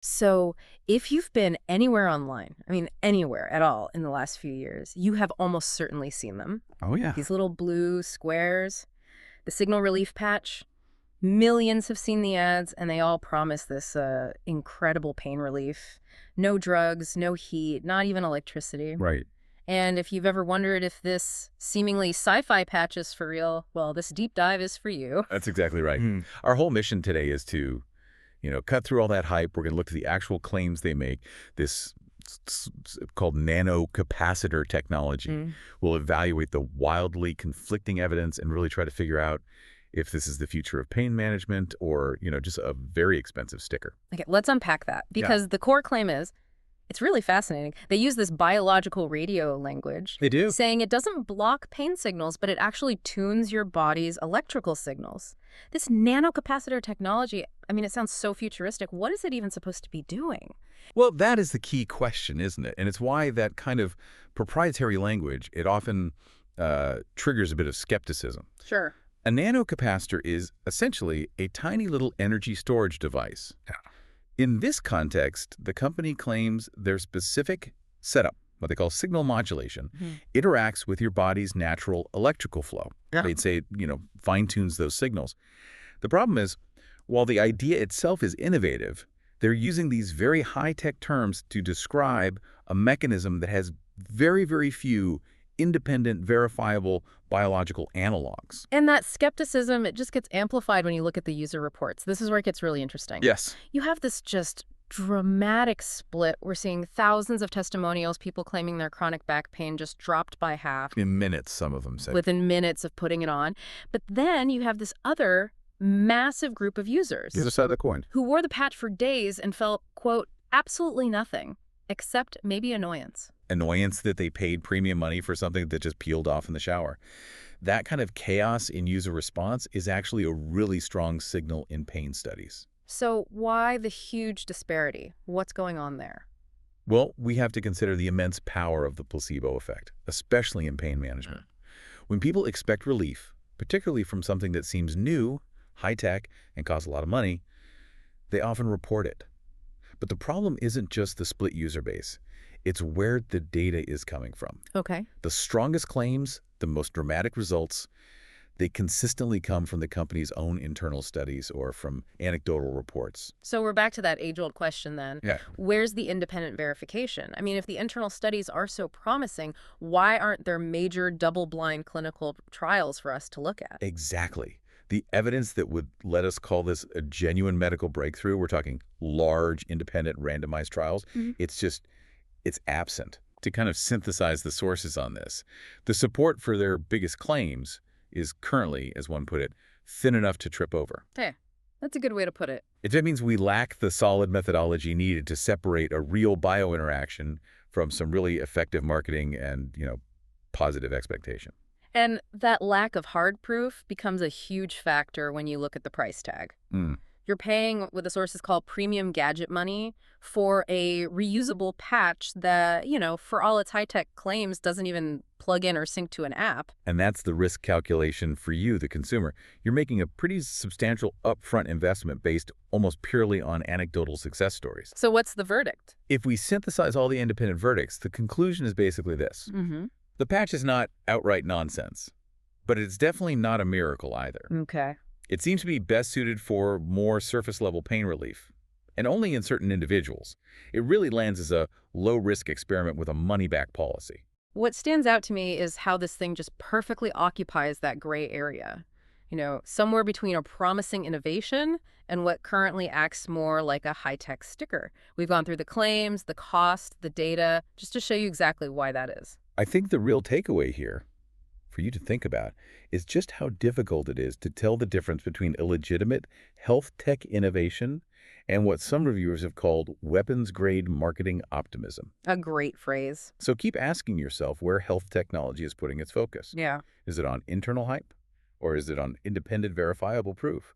So if you've been anywhere online, I mean, anywhere at all in the last few years, you have almost certainly seen them. Oh, yeah. These little blue squares, the signal relief patch. Millions have seen the ads, and they all promise this incredible pain relief. No drugs, no heat, not even electricity. Right. And if you've ever wondered if this seemingly sci-fi patch is for real, well, this deep dive is for you. That's exactly right. Hmm. Our whole mission today is to, cut through all that hype. We're going to look at the actual claims they make. This called nanocapacitor technology. Mm. We'll evaluate the wildly conflicting evidence and really try to figure out if this is the future of pain management or, just a very expensive sticker. Okay, let's unpack that because the core claim is it's really fascinating. They use this biological radio language, They do. saying it doesn't block pain signals, but it actually tunes your body's electrical signals. This nanocapacitor technology, I mean, it sounds so futuristic. What is it even supposed to be doing? Well, that is the key question, isn't it? And it's why that kind of proprietary language, it often triggers a bit of skepticism. Sure. A nanocapacitor is essentially a tiny little energy storage device. In this context, the company claims their specific setup, what they call signal modulation, interacts with your body's natural electrical flow. Yeah. They'd say, fine-tunes those signals. The problem is, while the idea itself is innovative, they're using these very high-tech terms to describe a mechanism that has very, very few independent, verifiable biological analogs. And that skepticism, it just gets amplified when you look at the user reports. This is where it gets really interesting. Yes. You have this just dramatic split. We're seeing thousands of testimonials, people claiming their chronic back pain just dropped by half In minutes, some of them said. within minutes of putting it on. But then you have this other massive group of users The other side of the coin. who wore the patch for days and felt, quote, absolutely nothing, except maybe annoyance. Annoyance that they paid premium money for something that just peeled off in the shower. That kind of chaos in user response is actually a really strong signal in pain studies. So why the huge disparity? What's going on there? Well, we have to consider the immense power of the placebo effect, especially in pain management. When people expect relief, particularly from something that seems new, high-tech, and costs a lot of money, they often report it. But the problem isn't just the split user base. It's where the data is coming from. Okay. The strongest claims, the most dramatic results, they consistently come from the company's own internal studies or from anecdotal reports. So we're back to that age-old question then. Yeah. Where's the independent verification? I mean, if the internal studies are so promising, why aren't there major double-blind clinical trials for us to look at? Exactly. The evidence that would let us call this a genuine medical breakthrough, we're talking large, independent, randomized trials, it's absent. To kind of synthesize the sources on this, the support for their biggest claims is currently, as one put it, thin enough to trip over. Hey, that's a good way to put it. It means we lack the solid methodology needed to separate a real biointeraction from some really effective marketing and, positive expectation. And that lack of hard proof becomes a huge factor when you look at the price tag. You're paying what the sources call premium gadget money for a reusable patch that, for all its high-tech claims, doesn't even plug in or sync to an app. And that's the risk calculation for you, the consumer. You're making a pretty substantial upfront investment based almost purely on anecdotal success stories. So what's the verdict? If we synthesize all the independent verdicts, the conclusion is basically this. The patch is not outright nonsense, but it's definitely not a miracle either. Okay. It seems to be best suited for more surface-level pain relief, and only in certain individuals. It really lands as a low-risk experiment with a money-back policy. What stands out to me is how this thing just perfectly occupies that gray area. Somewhere between a promising innovation and what currently acts more like a high-tech sticker. We've gone through the claims, the cost, the data, just to show you exactly why that is. I think the real takeaway here, for you to think about, is just how difficult it is to tell the difference between illegitimate health tech innovation and what some reviewers have called weapons-grade marketing optimism. A great phrase. So keep asking yourself where health technology is putting its focus. Yeah. Is it on internal hype? Or is it on independent, verifiable proof?